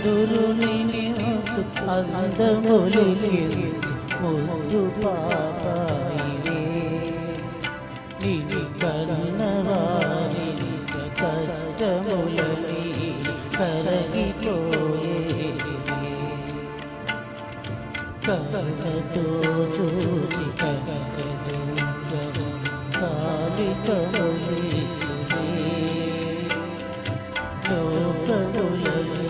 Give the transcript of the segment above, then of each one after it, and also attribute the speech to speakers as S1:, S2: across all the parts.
S1: చందురునిమించు అందములిమించు ముద్దు పాపాయివే నిన్ను కన్నవారి కష్టములని కరగిపోయేది కళ్ళతో చూసి కనకదుంగము కాలికములిచునే లోకములని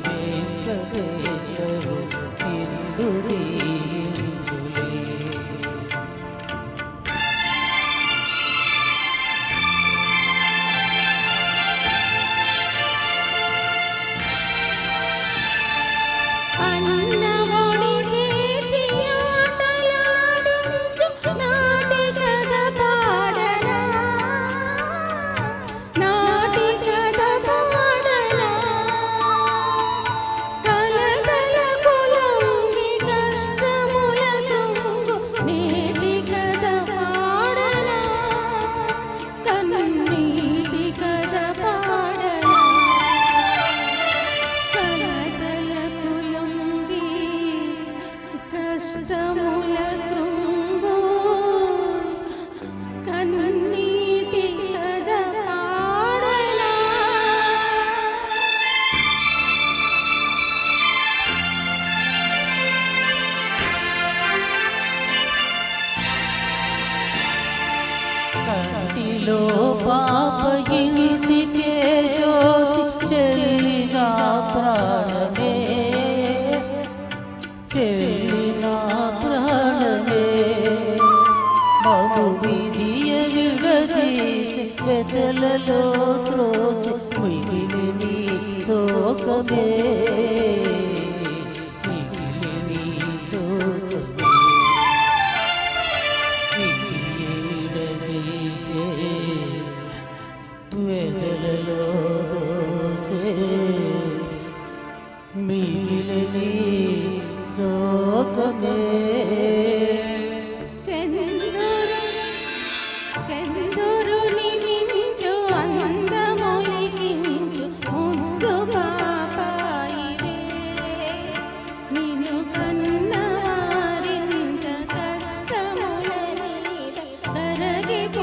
S1: వెంకటేశ్వరు నిన్ను దీవించులే. కంటిలో పాప ఇంటికే జ్యోతి చెల్లిన ప్రాణమే చెల్లిన ప్రాణమే మగు విధియ విడదీసి వెతలలో త్రోసి మిగిలిని శోకమే మిగిలిని శోకమే వెదలలో దోసే మిగిలిని శోకమే.
S2: చందురునిమించు అందములికించు ముద్దు పాపాయివే నిన్ను కన్నవారింత కష్టములని కరగిపోయేనులే.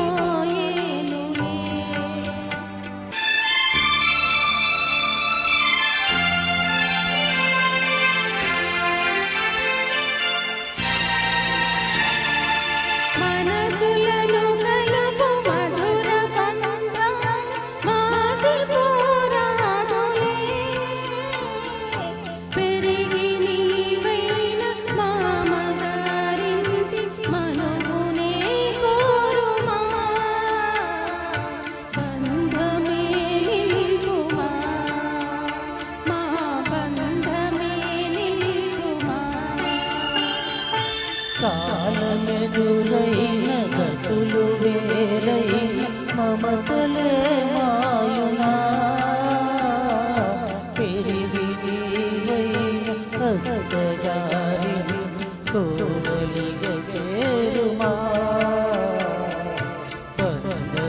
S2: మనసులను కలుపు మధుర బంధం మాసిపోరాదులే పెరిగి నీవైన మామగారింటి మనువునే కోరుమా బంధమే నిలుపుమా మా బంధమే నిలుపుమా.
S1: కాలమెదురైన గతులు వేరైన మమతలే మాయునా పెరిగి నీవైన భక్తగారిని కోవలిగ చేరుమా బంధమే